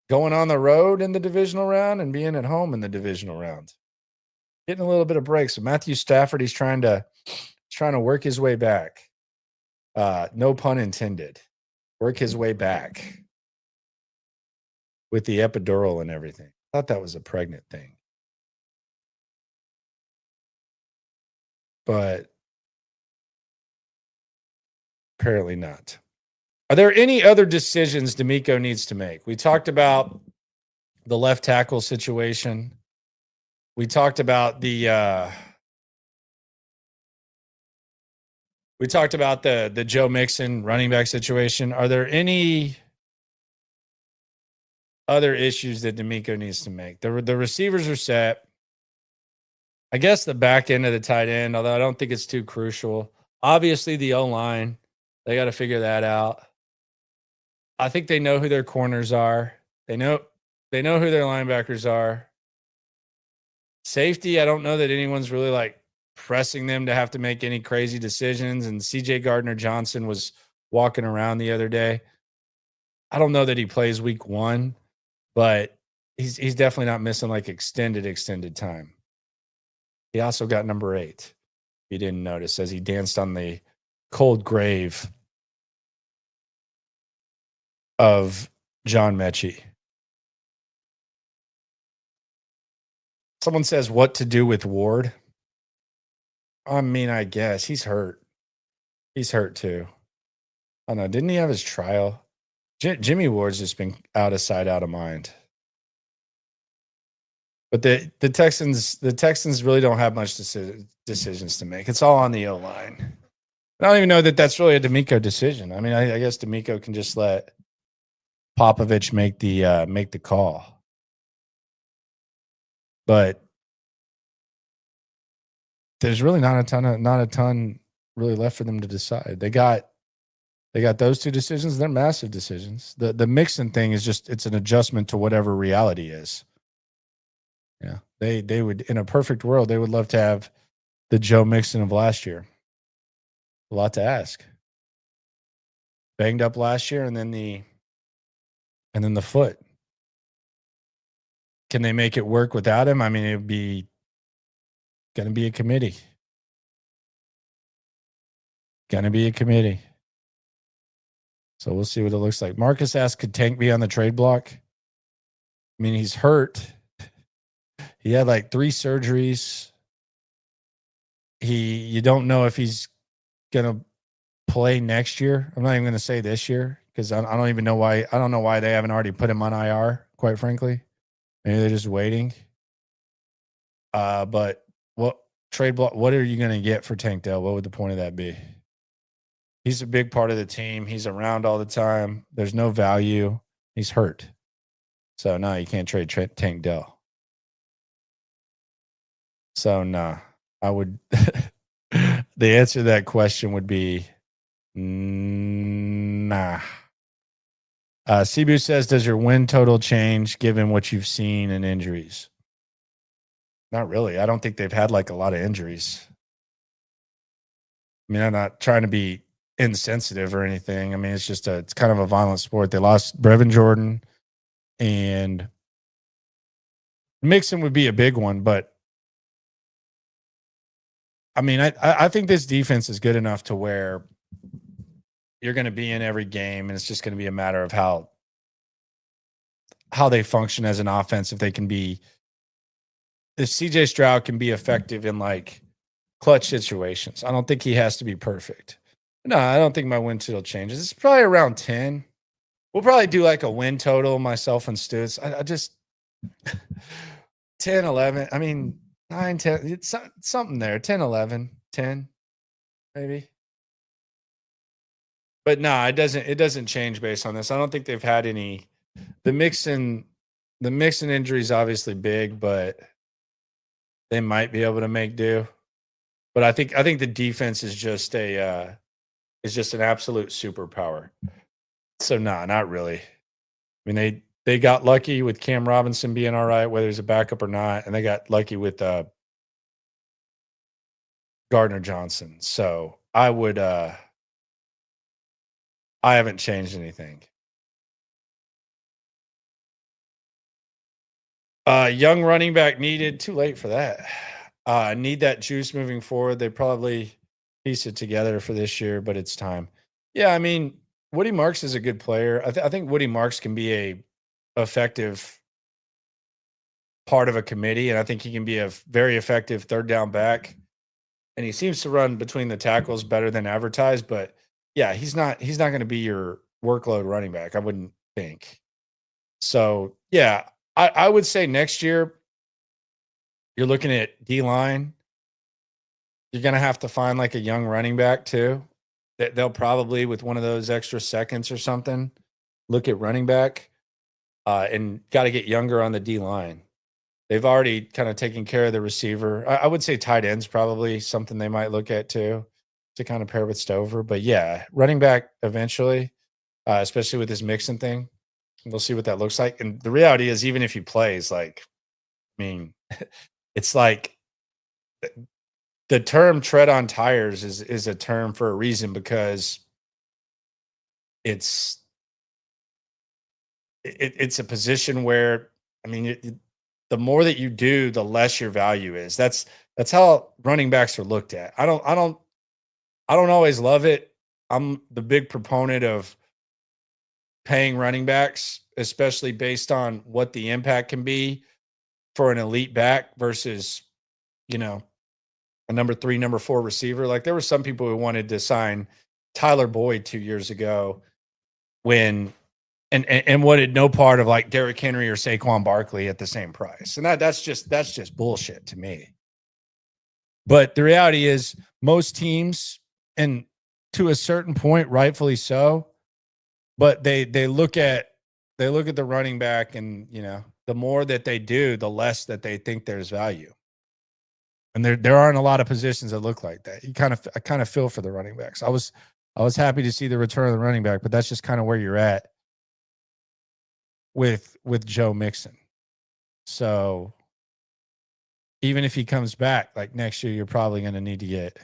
going on the road in the divisional round and being at home in the divisional round. Getting a little bit of breaks. So Matthew Stafford, he's trying to work his way back. No pun intended. Work his way back with the epidural and everything. I thought that was a pregnant thing. But apparently not. Are there any other decisions D'Amico needs to make? We talked about the left tackle situation. We talked about the Joe Mixon running back situation. Are there any other issues that D'Amico needs to make? The receivers are set. I guess the back end of the tight end, although I don't think it's too crucial. Obviously, the O-line, they got to figure that out. I think they know who their corners are. They know who their linebackers are. Safety, I don't know that anyone's really like pressing them to have to make any crazy decisions. And CJ Gardner-Johnson was walking around the other day. I don't know that he plays week 1, but he's definitely not missing like extended time. He also got number 8. If you didn't notice, as he danced on the cold grave of John Metchie. Someone says what to do with Ward. I mean, I guess he's hurt. He's hurt too. I don't know. Didn't he have his trial? Jimmy Ward's just been out of sight, out of mind. But the Texans really don't have much decisions to make. It's all on the O-line. I don't even know that that's really a D'Amico decision. I mean, I guess D'Amico can just let Popovich make the call. But there's really not a ton really left for them to decide. They got those 2 decisions. They're massive decisions. The Mixon thing is just, it's an adjustment to whatever reality is. Yeah. They would, in a perfect world, they would love to have the Joe Mixon of last year. A lot to ask. Banged up last year, and then the and then the foot. Can they make it work without him? I mean, it would be going to be a committee. Going to be a committee. So we'll see what it looks like. Marcus asked, could Tank be on the trade block? I mean, he's hurt. He had like 3 surgeries. You don't know if he's going to play next year. I'm not even going to say this year because I don't even know why. I don't know why they haven't already put him on IR, quite frankly. Maybe they're just waiting. But what trade block? What are you going to get for Tank Dell? What would the point of that be? He's a big part of the team. He's around all the time. There's no value. He's hurt. So, no, you can't trade Tank Dell. So, nah, I would. The answer to that question would be nah. Cebu says, does your win total change given what you've seen in injuries? Not really. I don't think they've had like a lot of injuries. I mean, I'm not trying to be insensitive or anything. I mean, it's kind of a violent sport. They lost Brevin Jordan, and Mixon would be a big one, but I mean, I think this defense is good enough to where you're going to be in every game, and it's just going to be a matter of how they function as an offense. If CJ Stroud can be effective in like clutch situations. I don't think he has to be perfect. No, I don't think my win total changes. It's probably around 10. We'll probably do like a win total, myself and Stutz. I just 10, 11. I mean, 9, 10. It's something there. 10, 11, 10, maybe. But no, it doesn't change based on this. I don't think they've had any. The Mixon injury is obviously big, but they might be able to make do. But I think the defense is just an absolute superpower. So not really. I mean, they got lucky with Cam Robinson being all right, whether he's a backup or not, and they got lucky with Gardner Johnson. So I would I haven't changed anything. Young running back needed. Too late for that. Need that juice moving forward. They probably piece it together for this year, but it's time. Yeah, I mean, Woody Marks is a good player. I think Woody Marks can be a effective part of a committee, and I think he can be a very effective third down back. And he seems to run between the tackles better than advertised. But yeah, he's not going to be your workload running back, I wouldn't think. So yeah, I would say next year you're looking at D-line. You're going to have to find like a young running back too. They'll probably, with one of those extra seconds or something, look at running back and got to get younger on the D-line. They've already kind of taken care of the receiver. I would say tight end's probably something they might look at too to kind of pair with Stover. But yeah, running back eventually, especially with this Mixon thing. We'll see what that looks like. And the reality is, even if he plays, like, I mean, it's like the term tread on tires is a term for a reason, because it's a position where, I mean, the more that you do, the less your value is. That's how running backs are looked at. I don't always love it. I'm the big proponent of paying running backs, especially based on what the impact can be for an elite back versus, a number 3, number 4 receiver. Like, there were some people who wanted to sign Tyler Boyd 2 years ago when and wanted no part of like Derrick Henry or Saquon Barkley at the same price. And that's just bullshit to me. But the reality is, most teams, and to a certain point, rightfully so, but they look at the running back, and the more that they do, the less that they think there's value. And there aren't a lot of positions that look like that. I kind of feel for the running backs. I was happy to see the return of the running back, but that's just kind of where you're at with Joe Mixon. So even if he comes back like next year, you're probably going to need to get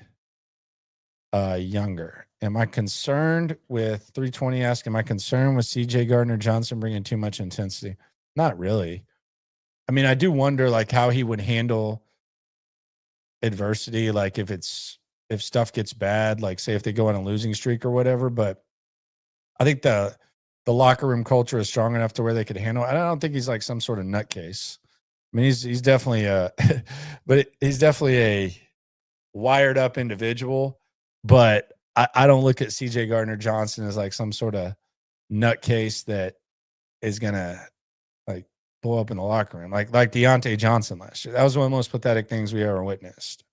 younger. Am I concerned with 320 ask, am I concerned with CJ Gardner-Johnson bringing too much intensity? Not really. I mean, I do wonder like how he would handle adversity, like if stuff gets bad, like say if they go on a losing streak or whatever. But I think the locker room culture is strong enough to where they could handle it. I don't think he's like some sort of nutcase. I mean, he's definitely he's definitely a wired up individual. But I don't look at CJ Gardner-Johnson as like some sort of nutcase that is gonna like blow up in the locker room, like Deontay Johnson last year. That was one of the most pathetic things we ever witnessed.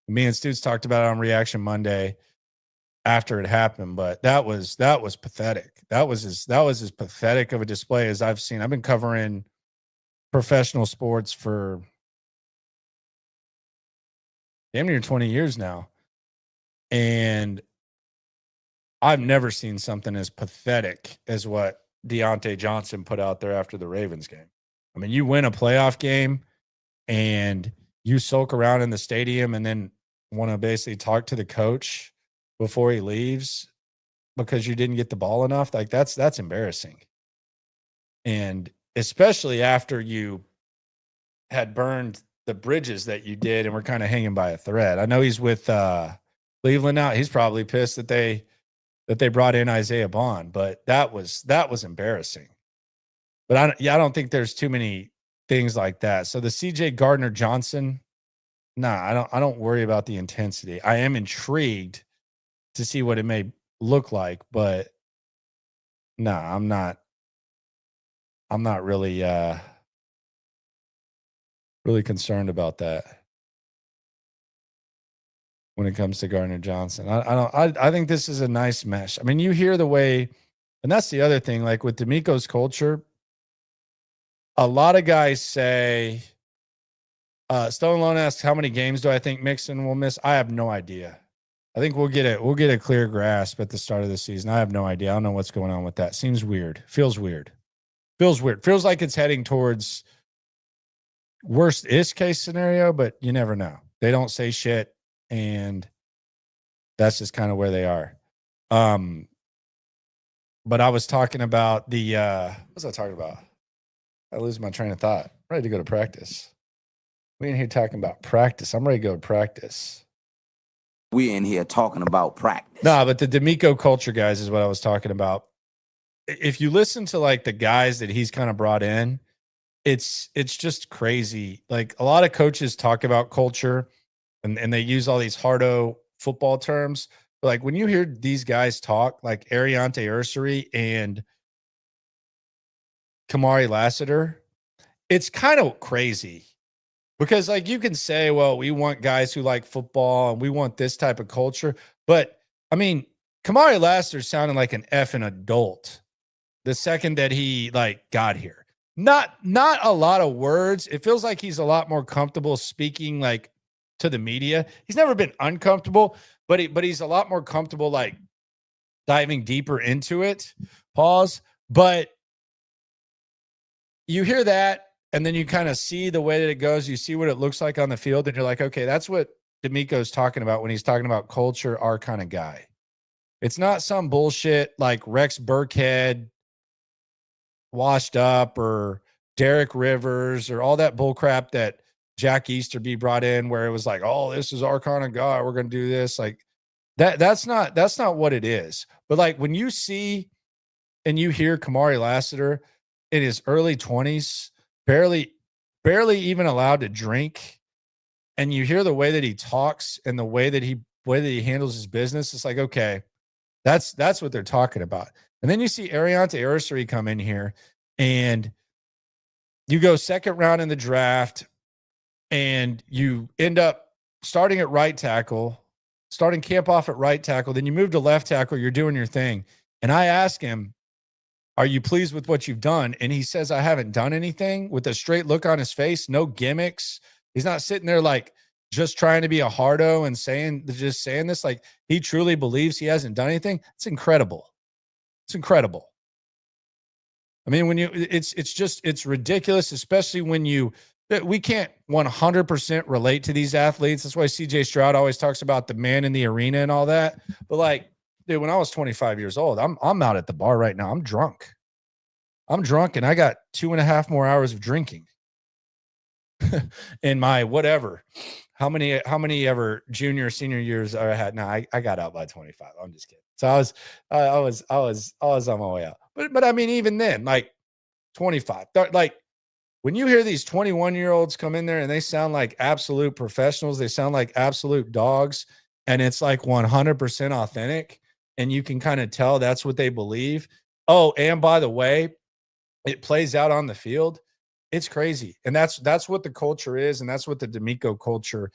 Me and Stutes talked about it on Reaction Monday after it happened, but that was pathetic. That was as pathetic of a display as I've seen. I've been covering professional sports for damn near 20 years now, and I've never seen something as pathetic as what Deontay Johnson put out there after the Ravens game. I mean, you win a playoff game and you sulk around in the stadium and then want to basically talk to the coach before he leaves because you didn't get the ball enough. Like that's embarrassing. And especially after you had burned the bridges that you did and were kind of hanging by a thread. I know he's with Cleveland now. He's probably pissed that they brought in Isaiah Bond, but that was embarrassing. But I don't think there's too many things like that. So the CJ Gardner-Johnson, I don't worry about the intensity. I am intrigued to see what it may look like, but I'm not really really concerned about that when it comes to Gardner-Johnson. I think this is a nice mesh. I mean, you hear the way, and that's the other thing, like with D'Amico's culture, a lot of guys say, Stone Lone asks, how many games do I think Mixon will miss? I have no idea. I think we'll get a clear grasp at the start of the season. I have no idea. I don't know what's going on with that. Seems weird. Feels weird. Feels like it's heading towards worst-ish case scenario, but you never know. They don't say shit, and that's just kind of where they are. But I was talking about what was I talking about? I lose my train of thought. I'm ready to go to practice. We in here talking about practice. I'm ready to go to practice. We in here talking about practice. No, but the D'Amico culture guys is what I was talking about. If you listen to like the guys that he's kind of brought in, it's just crazy. Like a lot of coaches talk about culture and they use all these hardo football terms. But like when you hear these guys talk, like Ariante Ursary and Kamari Lassiter, it's kind of crazy because like you can say, well, we want guys who like football and we want this type of culture. But I mean, Kamari Lassiter sounded like an effing adult the second that he like got here. Not a lot of words. It feels like he's a lot more comfortable speaking like to the media. He's never been uncomfortable, but he's a lot more comfortable like diving deeper into it. Pause. But you hear that, and then you kind of see the way that it goes. You see what it looks like on the field, and you're like, okay, that's what D'Amico's talking about when he's talking about culture, our kind of guy. It's not some bullshit like Rex Burkhead washed up or Derek Rivers or all that bullcrap that Jack Easterby brought in where it was like, oh, this is our kind of guy. We're going to do this. Like that's not what it is. But like when you see and you hear Kamari Lassiter in his early 20s, barely even allowed to drink, and you hear the way that he talks and the way that he handles his business, it's like, okay, that's what they're talking about. And then you see Ariante Ursary come in here, and you go second round in the draft, and you end up starting at right tackle, starting camp off at right tackle. Then you move to left tackle. You're doing your thing. And I ask him, are you pleased with what you've done? And he says, I haven't done anything, with a straight look on his face, no gimmicks. He's not sitting there like just trying to be a hardo and saying this. Like he truly believes he hasn't done anything. It's incredible. It's incredible. I mean, when it's ridiculous, especially when we can't 100% relate to these athletes. That's why CJ Stroud always talks about the man in the arena and all that. But like dude, when I was 25 years old, I'm out at the bar right now. I'm drunk and I got 2.5 more hours of drinking in my whatever. How many ever junior, senior years I had? No, I got out by 25. I'm just kidding. So I was on my way out. But I mean, even then, like 25, like when you hear these 21-year-olds come in there and they sound like absolute professionals, they sound like absolute dogs, and it's like 100% authentic, and you can kind of tell that's what they believe. Oh, and by the way, it plays out on the field. It's crazy. And that's what the culture is. And that's what the D'Amico culture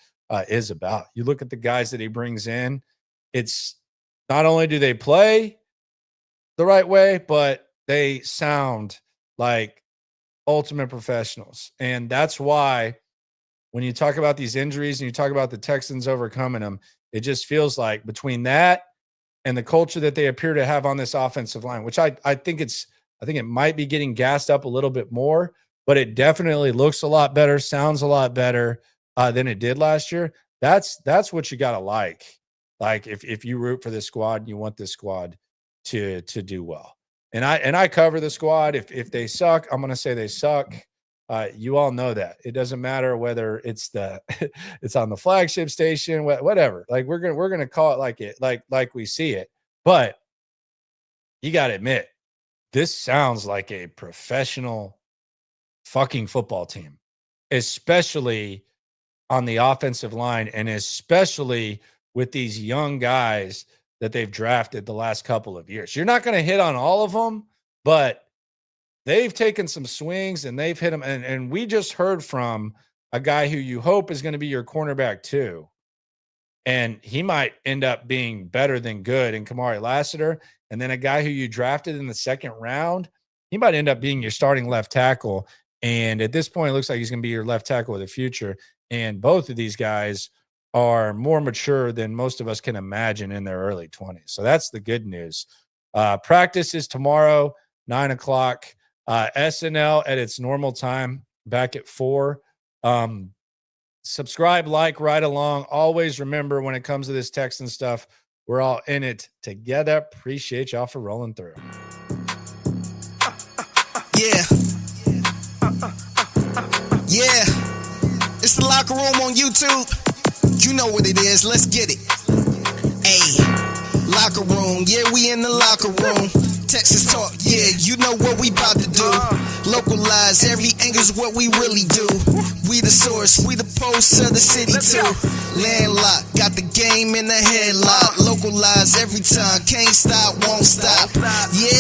is about. You look at the guys that he brings in, it's not only do they play the right way, but they sound like ultimate professionals. And that's why when you talk about these injuries and you talk about the Texans overcoming them, it just feels like between that and the culture that they appear to have on this offensive line, which I think it might be getting gassed up a little bit more, but it definitely looks a lot better, sounds a lot better than it did last year. That's what you got to like. Like if you root for this squad and you want this squad to do well. And I cover the squad. If they suck, I'm going to say they suck. You all know that. It doesn't matter whether it's it's on the flagship station, whatever. Like we're going to call it like we see it. But you got to admit, this sounds like a professional fucking football team, especially on the offensive line and especially with these young guys that they've drafted the last couple of years. You're not going to hit on all of them, but they've taken some swings and they've hit them. And we just heard from a guy who you hope is going to be your cornerback too. And he might end up being better than good in Kamari Lassiter. And then a guy who you drafted in the second round, he might end up being your starting left tackle. And at this point, it looks like he's going to be your left tackle of the future. And both of these guys are more mature than most of us can imagine in their early 20s. So that's the good news. Practice is tomorrow, 9:00. SNL at its normal time, back at 4. Subscribe, like, ride along. Always remember when it comes to this Texan stuff, we're all in it together. Appreciate y'all for rolling through. Yeah. Yeah. It's the Locker Room on YouTube. You know what it is. Let's get it. Hey. Locker Room. Yeah, we in the locker room. Texas talk. Yeah, you know what we about to do. Localize every angle's what we really do. We the source. We the pulse of the city too. Landlocked. Got the game in the headlock. Localize every time. Can't stop, won't stop. Yeah.